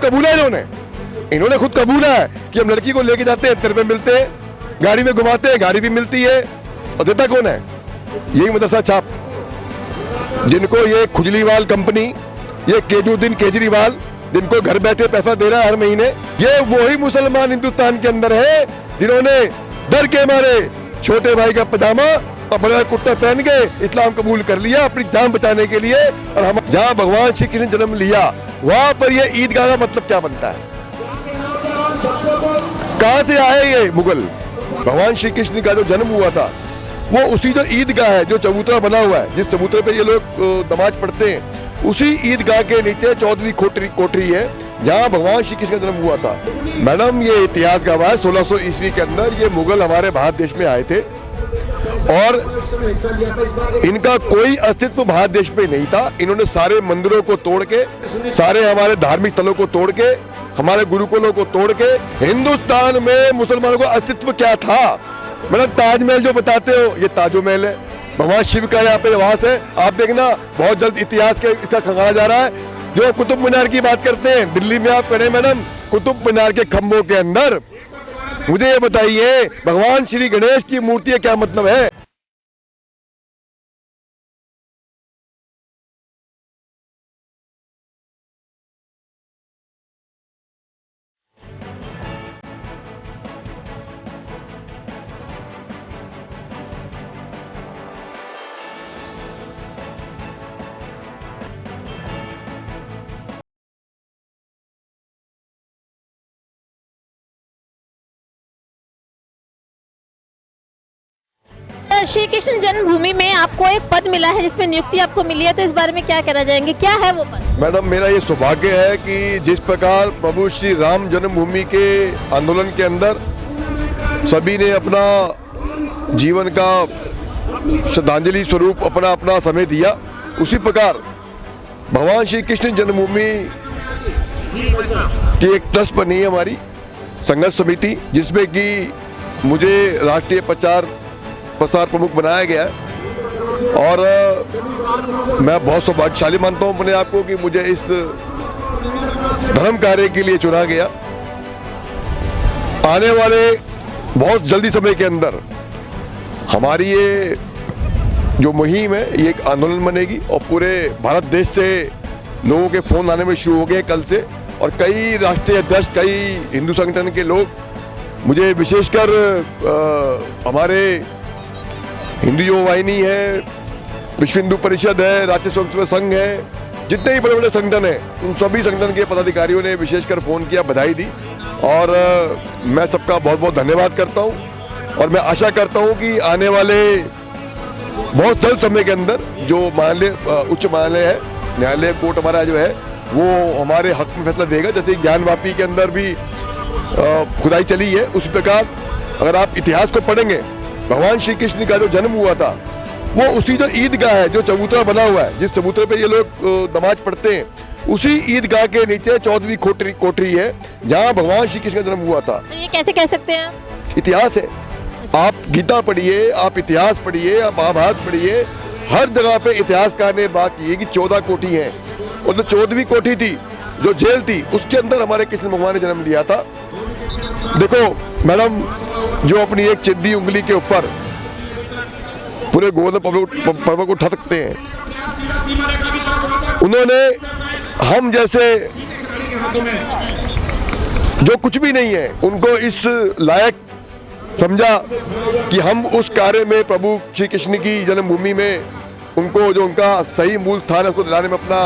कबूला इन्होंने खुद कबूला है कि हम लड़की को लेके जाते हैं, 13 मिलते हैं, गाड़ी में घुमाते हैं, गाड़ी भी मिलती है, और देता कौन है? यही मदरसा छाप, जिनको ये खुजलीवाल कंपनी, ये केजरीवाल जिनको घर बैठे पैसा दे रहा है हर महीने, ये वही मुसलमान हिंदुस्तान के अंदर है जिन्होंने डर के मारे छोटे भाई का पजामा और बड़ा कुर्ता पहन के इस्लाम कबूल कर लिया अपनी जान बचाने के लिए। और हम जहाँ भगवान श्री कृष्ण जन्म लिया वहां पर ये ईदगाह का मतलब क्या बनता है? कहां से आए ये मुगल? भगवान श्री कृष्ण का जो जन्म हुआ था वो उसी जो ईदगाह है, जो चबूतरा बना हुआ है, जिस चबूतरे पे ये लोग नमाज पढ़ते हैं, उसी ईदगाह के नीचे 14वीं कोठरी है जहाँ भगवान श्री कृष्ण का जन्म हुआ था। मैडम, ये इतिहास गवाह है 1600 ईस्वी के अंदर ये मुगल हमारे भारत देश में आए थे और इनका कोई अस्तित्व भारत देश में नहीं था। इन्होंने सारे मंदिरों को तोड़ के, सारे हमारे धार्मिक स्थलों को तोड़ के, हमारे गुरुकुलों को तोड़ के, हिंदुस्तान में मुसलमानों का अस्तित्व क्या था? मतलब ताजमहल जो बताते हो, ये ताजमहल है, भगवान शिव का यहाँ पे वास है। आप देखना बहुत जल्द इतिहास के इसका खंगाला जा रहा है। जो कुतुब मीनार की बात करते हैं दिल्ली में, आप करें मैडम, कुतुब मीनार के खंभों के अंदर मुझे ये बताइए भगवान श्री गणेश की मूर्ति क्या मतलब है? श्री कृष्ण जन्मभूमि में आपको एक पद मिला है जिसमें नियुक्ति आपको मिली है, तो इस बारे में क्या कहना चाहेंगे? क्या है वो पद? मैडम, मेरा ये सौभाग्य है कि जिस प्रकार प्रभु श्री राम जन्मभूमि के आंदोलन के अंदर सभी ने अपना जीवन का श्रद्धांजलि स्वरूप अपना अपना समय दिया, उसी प्रकार भगवान श्री कृष्ण जन्मभूमि की एक ट्रस्ट बनी है हमारी संघर्ष समिति, जिसमें कि मुझे राष्ट्रीय प्रसार प्रमुख बनाया गया है। और मैं बहुत सौभाग्यशाली मानता हूँ अपने आप को कि मुझे इस धर्म कार्य के लिए चुना गया। आने वाले बहुत जल्दी समय के अंदर हमारी ये जो मुहिम है ये एक आंदोलन बनेगी और पूरे भारत देश से लोगों के फोन आने में शुरू हो गए कल से, और कई राष्ट्रीय अध्यक्ष, कई हिंदू संगठन के लोग मुझे विशेषकर हमारे हिंदू युवा वाहिनी है, विश्व हिंदू परिषद है, राष्ट्रीय स्वयंसेवक संघ है, जितने ही बड़े बड़े संगठन हैं उन सभी संगठन के पदाधिकारियों ने विशेषकर फ़ोन किया, बधाई दी, और मैं सबका बहुत बहुत धन्यवाद करता हूं। और मैं आशा करता हूं कि आने वाले बहुत जल्द समय के अंदर जो उच्च न्यायालय है, न्यायालय कोर्ट हमारा जो है वो हमारे हक में फैसला देगा। जैसे ज्ञानवापी के अंदर भी खुदाई चली है, उसी प्रकार अगर आप इतिहास को पढ़ेंगे, भगवान श्री कृष्ण का जो जन्म हुआ था वो उसी जो ईदगाह है, जो चबूतरा बना हुआ है, जिस चबूतरे पे ये लोग नमाज पढ़ते हैं, उसी ईदगाह के नीचे 14वीं कोठरी है जहाँ भगवान श्री कृष्ण का जन्म हुआ था। ये कैसे कह सकते हैं? इतिहास है। आप गीता पढ़िए, आप इतिहास पढ़िए, आप महाभारत पढ़िए, हर जगह पे इतिहासकार ने बात की है कि 14 कोठी है, और जो 14वीं कोठी थी, जो जेल थी, उसके अंदर हमारे कृष्ण भगवान ने जन्म लिया था। देखो मैडम, जो अपनी एक चिद्दी उंगली के ऊपर पूरे गोवर्धन पर्वत को उठा सकते हैं, उन्होंने हम जैसे जो कुछ भी नहीं है उनको इस लायक समझा कि हम उस कार्य में, प्रभु श्री कृष्ण की जन्मभूमि में उनको जो उनका सही मूल स्थान है उसको दिलाने में अपना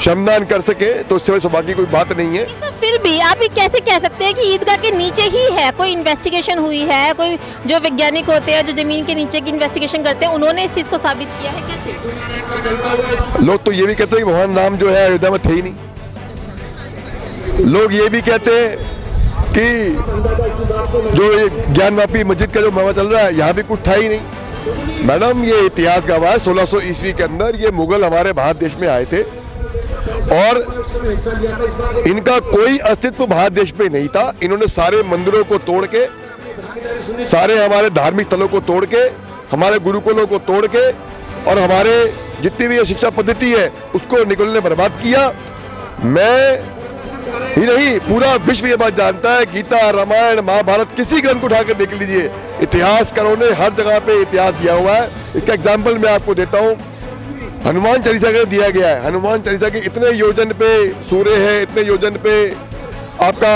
श्रमदान कर सके, तो इससे बड़ी सौभाग्य की कोई बात नहीं है। फिर भी आप ये कैसे कह सकते हैं कि ईदगाह के नीचे ही है? कोई इन्वेस्टिगेशन हुई है? कोई जो वैज्ञानिक होते हैं जो जमीन के नीचे की इन्वेस्टिगेशन करते हैं, उन्होंने इस चीज को साबित किया है? कैसे? लोग तो ये भी कहते हैं कि भगवान राम जो है अयोध्या में थे ही नहीं। लोग ये भी कहते हैं कि जो ये ज्ञानवापी मस्जिद का जो मामला चल रहा है यहाँ भी कुछ था ही नहीं। मैडम, ये इतिहास गवाह है 1600 ईस्वी के अंदर ये मुगल हमारे भारत देश में आए थे और इनका कोई अस्तित्व भारत देश में नहीं था। इन्होंने सारे मंदिरों को तोड़ के, सारे हमारे धार्मिक स्थलों को तोड़ के, हमारे गुरुकुलों को तोड़ के, और हमारे जितनी भी शिक्षा पद्धति है उसको निकलने बर्बाद किया। मैं ही नहीं, पूरा विश्व ये बात जानता है। गीता, रामायण, महाभारत, किसी ग्रंथ को उठाकर देख लीजिए, इतिहासकारों ने हर जगह पे इतिहास दिया हुआ है। इसका एग्जाम्पल मैं आपको देता हूँ, हनुमान चालीसा का दिया गया है। हनुमान चालीसा के इतने योजन पे सूर्य है, इतने योजन पे आपका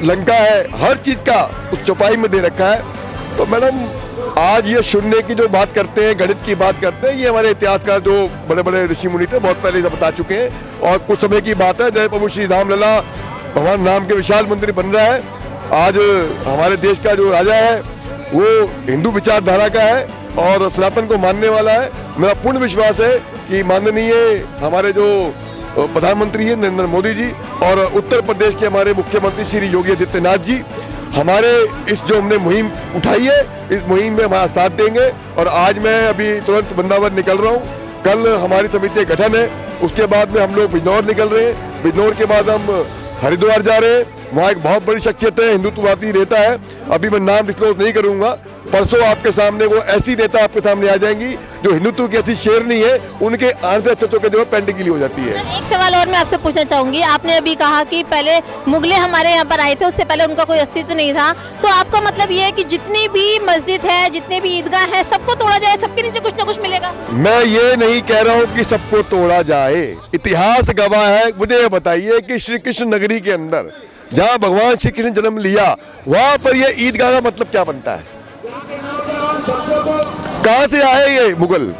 लंका है, हर चीज का उस चौपाई में दे रखा है। तो मैडम आज ये शून्य की जो बात करते हैं, गणित की बात करते हैं, ये हमारे इतिहासकार जो बड़े बड़े ऋषि मुनि थे बहुत पहले से बता चुके हैं। और कुछ समय की बात है, जय प्रभु श्री राम लला, भगवान राम के विशाल मंदिर बन रहा है। आज हमारे देश का जो राजा है वो हिंदू विचारधारा का है और सनातन को मानने वाला है। मेरा पूर्ण विश्वास है कि माननीय हमारे जो प्रधानमंत्री हैं नरेंद्र मोदी जी और उत्तर प्रदेश के हमारे मुख्यमंत्री श्री योगी आदित्यनाथ जी हमारे इस जो हमने मुहिम उठाई है, इस मुहिम में हमारा साथ देंगे। और आज मैं अभी तुरंत वृंदावन निकल रहा हूँ, कल हमारी समिति का गठन है, उसके बाद में हम लोग बिजनौर निकल रहे हैं, बिजनौर के बाद हम हरिद्वार जा रहे हैं। वहाँ एक बहुत बड़ी शख्सियत है, हिंदुत्ववादी नेता है, अभी मैं नाम डिस्क्लोज नहीं करूंगा। परसों आपके सामने वो ऐसी नेता आपके सामने आ जाएंगी जो हिंदुत्व की ऐसी शेरनी है, उनके आंतरिक तत्वों के जो है पेंटिंग के लिए हो जाती है। एक सवाल और मैं आपसे पूछना चाहूंगी, आपने अभी कहा कि पहले मुगले हमारे यहाँ पर आए थे, उससे पहले उनका कोई अस्तित्व नहीं था, तो आपका मतलब ये है कि जितनी भी मस्जिद है, जितने भी ईदगाह है, सबको तोड़ा जाए, सबके नीचे कुछ ना कुछ मिलेगा? मैं ये नहीं कह रहा हूँ कि सबको तोड़ा जाए, इतिहास गवाह है। मुझे ये बताइए कि श्री कृष्ण नगरी के अंदर जहाँ भगवान श्री कृष्ण जन्म लिया, वहां पर ये ईदगाह का मतलब क्या बनता है? कहां से आए ये मुगल?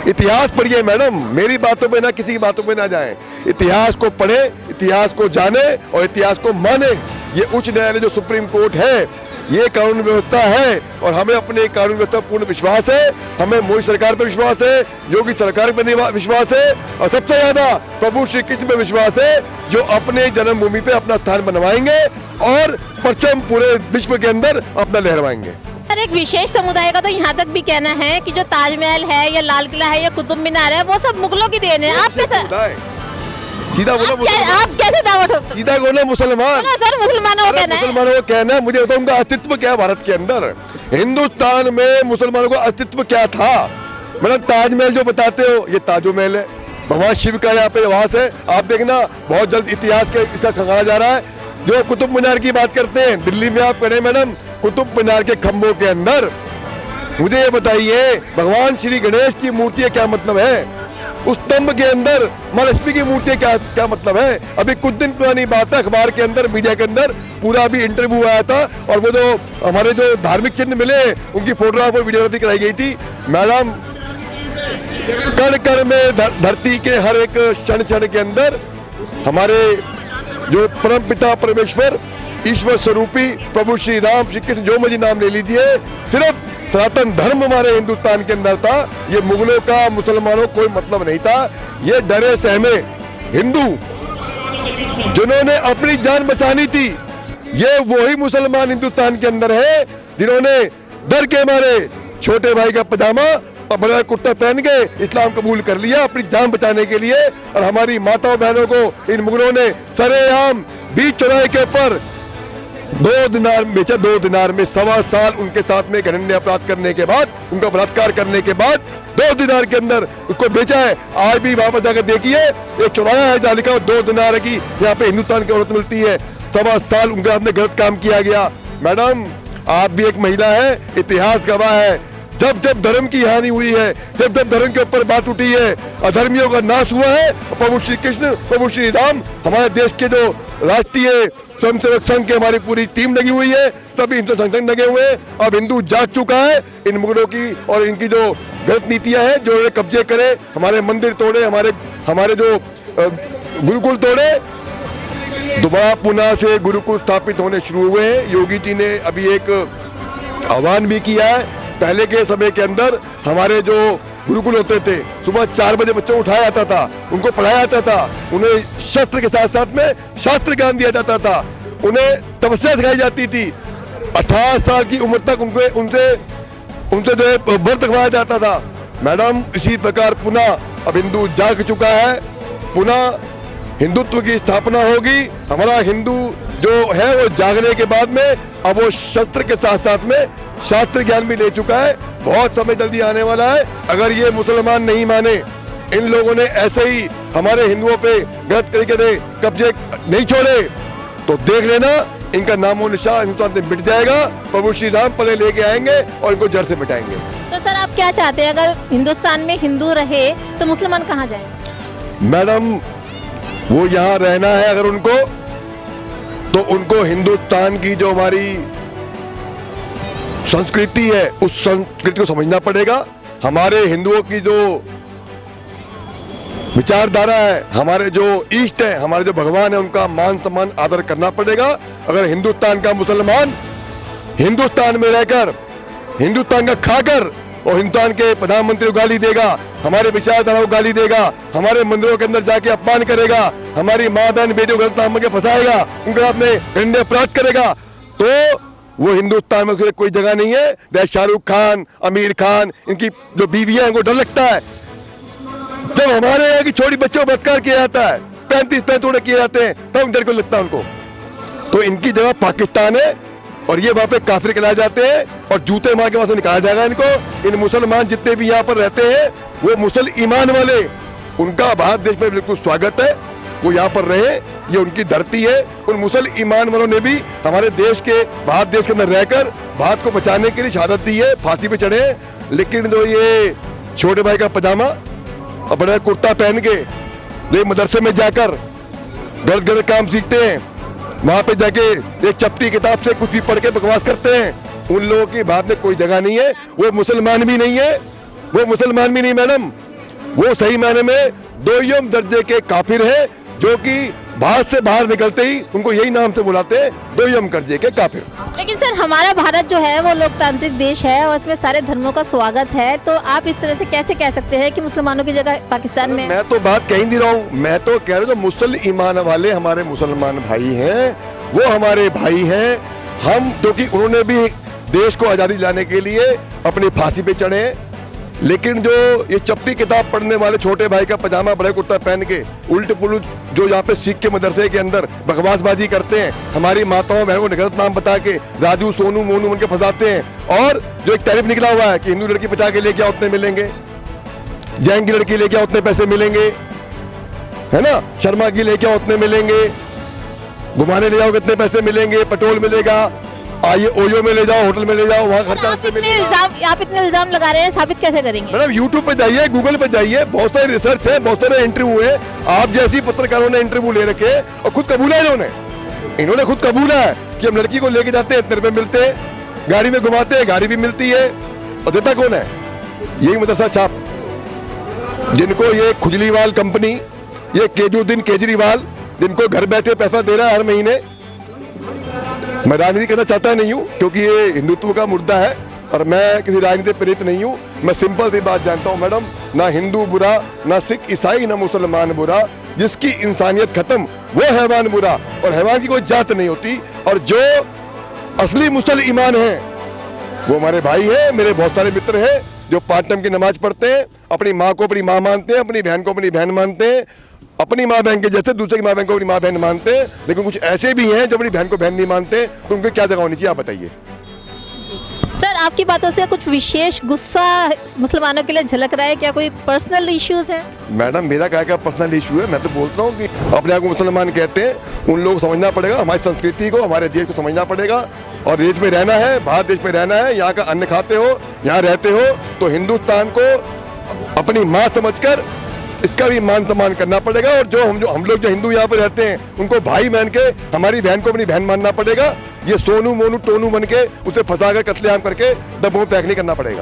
इतिहास पढ़िए मैडम, मेरी बातों पे ना, किसी की बातों पे ना जाएं। इतिहास को पढ़े, इतिहास को जाने और इतिहास को माने। ये उच्च न्यायालय जो सुप्रीम कोर्ट है, ये कानून व्यवस्था है और हमें अपने कानून व्यवस्था पूर्ण विश्वास है। हमें मोदी सरकार पर विश्वास है, योगी सरकार पर विश्वास है और सबसे ज्यादा प्रभु श्री कृष्ण पर विश्वास है, जो अपने जन्मभूमि पे अपना स्थान बनवाएंगे और परचम पूरे विश्व के अंदर अपना लहरवाएंगे। एक विशेष समुदाय का तो यहाँ तक भी कहना है कि जो ताजमहल है या लाल किला है या कुतुब मीनार है, वो सब मुगलों की देन है। आप सीधा बोलो, आप कैसे दावा ठोक सकते? सीधा बोलो मुसलमान। सर मुसलमानों का कहना है, मुसलमानों का कहना है। मुझे बताओ उनका अस्तित्व क्या है भारत के अंदर? हिंदुस्तान में मुसलमानों का अस्तित्व क्या था? मतलब ताजमहल जो बताते हो, ये ताजमहल है, भगवान शिव का यहाँ पे वास है। आप देखना बहुत जल्द इतिहास के इसका खंगाला जा रहा है। जो कुतुब मीनार की बात करते हैं, दिल्ली में आप करें मैडम, कुतुब मीनार के खंभों के अंदर मुझे ये बताइए भगवान श्री गणेश की मूर्ति क्या मतलब है? उस स्तंभ के अंदर महालक्ष्मी की मूर्ति क्या मतलब है? अभी कुछ दिन पुरानी बात है, अखबार के अंदर, मीडिया के अंदर पूरा अभी इंटरव्यू आया था और वो जो हमारे जो धार्मिक चिन्ह मिले उनकी फोटोग्राफ और वीडियोग्राफी कराई गई थी। मैडम कण कण में धरती के हर एक क्षण क्षण के अंदर हमारे जो परम पिता परमेश्वर ईश्वर स्वरूपी प्रभु श्री राम श्री कृष्ण, जो मर्जी नाम ले लीजिए, सिर्फ सनातन धर्म हमारे हिंदुस्तान के अंदर था। ये मुगलों का मुसलमानों कोई मतलब नहीं था। ये डरे सहमे हिंदू जिन्होंने अपनी जान बचानी थी, ये वही मुसलमान हिंदुस्तान के अंदर है जिन्होंने डर के मारे छोटे भाई का पजामा और बड़ा कुर्ता पहन के इस्लाम कबूल कर लिया अपनी जान बचाने के लिए। और हमारी माताओं बहनों को इन मुगलों ने सरेआम बीच चौराहे के ऊपर 2 दिनार बेचा। 2 दिनार में 1.25 साल उनके साथ में घृण्य अपराध करने के बाद, उनका बलात्कार करने के बाद 2 दिनार के अंदर उसको बेचा है। आज भी वहां पर जाकर देखिए, एक चौराहा है जहाँ लिखा 2 दिनार की, यहाँ पे हिंदुस्तान की औरत मिलती है। 1.25 साल उनके साथ में गलत काम किया गया। मैडम आप भी एक महिला है, इतिहास गवाह है। जब जब धर्म की हानि हुई है, जब जब धर्म के ऊपर बात उठी है, अधर्मियों का नाश हुआ है, प्रभु श्री कृष्ण, प्रभु श्री राम, हमारे देश के जो राष्ट्रीय स्वयंसेवक संघ की हमारी पूरी टीम लगी हुई है, सभी हिंदू संगठन लगे हुए हैं। अब हिंदू जाग चुका है इन मुगलों की और इनकी जो गलत नीतियां हैं, जो कब्जे करे, हमारे मंदिर तोड़े, हमारे जो गुरुकुल तोड़े, दोबारा पुनः से गुरुकुल स्थापित होने शुरू हुए हैं। योगी जी ने अभी एक आह्वान भी किया है। पहले के समय के अंदर हमारे जो गुरुकुल होते थे, सुबह 4 बजे बच्चों को उठाया जाता था, उनको पढ़ाया जाता था, उन्हें शस्त्र के साथ साथ में शास्त्र ज्ञान दिया जाता था, उन्हें तपस्या सिखाई जाती थी। 18 साल की उम्र तक उनसे जो है व्रत करवाया जाता था। मैडम इसी प्रकार पुनः अब हिंदू जाग चुका है, पुनः हिंदुत्व की स्थापना होगी। हमारा हिंदू जो है वो जागने के बाद में अब वो शस्त्र के साथ साथ में शास्त्र ज्ञान भी ले चुका है। बहुत समय जल्दी आने वाला है। अगर ये मुसलमान नहीं माने, इन लोगों ने ऐसे ही हमारे हिंदुओं पे गलत तरीके से कब्जे नहीं छोड़े तो देख लेना इनका नामो निशान हिंदुस्तान से मिट जाएगा। प्रभु श्री राम पले लेके आएंगे और इनको जड़ से मिटाएंगे। तो सर आप क्या चाहते हैं, अगर हिंदुस्तान में हिंदू रहे तो मुसलमान कहाँ जाएं? मैडम वो यहाँ रहना है अगर उनको, तो उनको हिंदुस्तान की जो हमारी संस्कृति है उस संस्कृति को समझना पड़ेगा। हमारे हिंदुओं की जो विचारधारा है, हमारे जो ईष्ट है, हमारे जो भगवान है, उनका मान सम्मान आदर करना पड़ेगा। अगर हिंदुस्तान का मुसलमान हिंदुस्तान में रहकर हिंदुस्तान का खाकर और हिंदुस्तान के प्रधानमंत्री को गाली देगा, हमारे विचारधारा को गाली देगा, हमारे मंदिरों के अंदर जाके अपमान करेगा, हमारी माँ बहन बेटियों को गलत नाम के फंसाएगा, उनके साथ में घृण्य अपराध करेगा, तो वो हिंदुस्तान में कोई जगह नहीं है। जैसे शाहरुख खान, आमिर खान, इनकी जो बीवियां हैं उनको डर लगता है। जब हमारे यहाँ की छोटी बच्चों को बलात्कार किया जाता है, 35 पैंतोड़े किए जाते हैं, तब डर को लगता है उनको। तो इनकी जगह पाकिस्तान है और ये वहां पे काफिर कहलाए जाते हैं और जूते मार के वहां से निकाला जाएगा इनको। इन मुसलमान जितने भी यहाँ पर रहते हैं वो मुसल ईमान वाले, उनका भारत देश में बिल्कुल स्वागत है, वो यहाँ पर रहे, ये उनकी धरती है। उन मुसल ईमान वालों ने भी हमारे देश के भारत देश के अंदर रहकर भारत को बचाने के लिए शहादत दी है, फांसी पे चढ़े। लेकिन जो ये छोटे भाई का पजामा और बड़ा कुर्ता पहन के ये मदरसे में जाकर गलत गलत काम सीखते हैं, वहां पे जाके एक चपटी किताब से कुछ भी पढ़ के बकवास करते हैं, उन लोगों की भारत में कोई जगह नहीं है। वो मुसलमान भी नहीं है, वो मुसलमान भी नहीं मैडम, वो सही मायने में दोयम दर्जे के काफिर है, जो कि भारत से बाहर निकलते ही उनको यही नाम से बुलाते हैं, दोयम दर्जे के काफिर। लेकिन सर हमारा भारत जो है वो लोकतांत्रिक देश है और इसमें सारे धर्मों का स्वागत है, तो आप इस तरह से कैसे कह सकते हैं कि मुसलमानों की जगह पाकिस्तान में? मैं तो बात कह ही नहीं रहा हूँ, मैं तो कह रहा हूँ जो मुसल ईमान वाले हमारे मुसलमान भाई हैं वो हमारे भाई हैं। हम क्योंकि उन्होंने भी देश को आज़ादी दिलाने के लिए अपनी फांसी पे चढ़े, लेकिन जो ये चपटी किताब पढ़ने वाले छोटे भाई का पजामा बड़ा कुर्ता पहन के उल्ट पुलट जो यहाँ पे सिख के मदरसे के अंदर बकवासबाजी करते हैं, हमारी माताओं बहनों को गलत नाम बता के राजू सोनू मोनू उनके फंसाते हैं, और जो एक टैरिफ निकला हुआ है कि हिंदू लड़की बचा के लेके आओ उतने मिलेंगे, जैन की लड़की लेके आओ उतने पैसे मिलेंगे, है ना, शर्मा की लेके आओ उतने मिलेंगे, घुमाने ले जाओ कितने पैसे मिलेंगे, पेट्रोल मिलेगा, आइए ओयो में ले जाओ, होटल में ले जाओ, वहाँ खर्चा आप इतने इल्जाम लगा रहे हैं, साबित कैसे करेंगे? मैडम यूट्यूब पे जाइए, गूगल पे जाइए, बहुत सारी रिसर्च है, बहुत सारे इंटरव्यू है, आप जैसी पत्रकारों ने इंटरव्यू ले रखे और खुद कबूला है इन्होंने खुद कबूला है कि हम लड़की को लेके जाते हैं, इतने रुपए मिलते हैं, गाड़ी में घुमाते हैं, गाड़ी भी मिलती है, और देता कौन है? यही मदरसा छाप, जिनको ये खुजलीवाल कंपनी, ये केजरीवाल जिनको घर बैठे पैसा दे रहा है हर महीने। मैं राजनीति करना चाहता नहीं हूँ क्योंकि ये हिंदुत्व का मुद्दा है और मैं किसी राजनीति प्रेरित नहीं हूँ। मैं सिंपल सी बात जानता हूँ मैडम, ना हिंदू बुरा, ना सिख ईसाई, ना मुसलमान बुरा, जिसकी इंसानियत खत्म वो हैवान बुरा, और हैवान की कोई जात नहीं होती। और जो असली मुसल ईमान है वो हमारे भाई है, मेरे बहुत सारे मित्र हैं जो 5 टाइम की नमाज पढ़ते हैं, अपनी माँ को अपनी माँ मानते हैं, अपनी बहन को अपनी बहन मानते हैं, अपनी माँ बहन के जैसे दूसरे की माँ बहन को अपनी माँ बहन मानते हैं। लेकिन कुछ ऐसे भी हैं जो अपनी बहन को बहन नहीं मानते, तो उनकी क्या जगह होनी चाहिए आप बताइए। सर आपकी बातों से कुछ विशेष गुस्सा मुसलमानों के लिए झलक रहा है क्या? कोई पर्सनल इश्यूज है? मैडम मेरा क्या पर्सनल इशू है, मैं तो बोलता हूँ कि अपने आप को मुसलमान कहते हैं, उन लोगों को समझना पड़ेगा, हमारी संस्कृति को, हमारे देश को समझना पड़ेगा, और देश में रहना है, भारत देश में रहना है, यहाँ का अन्न खाते हो, यहाँ रहते हो, तो हिंदुस्तान को अपनी माँ समझकर इसका भी मान सम्मान करना पड़ेगा। और जो हम लोग जो हिंदू यहाँ पे रहते हैं उनको भाई मान के हमारी बहन को अपनी बहन मानना पड़ेगा। ये सोनू मोनू टोनू बन के उसे फंसा कर कत्लेआम करके डब्बों में पैक नहीं करना पड़ेगा।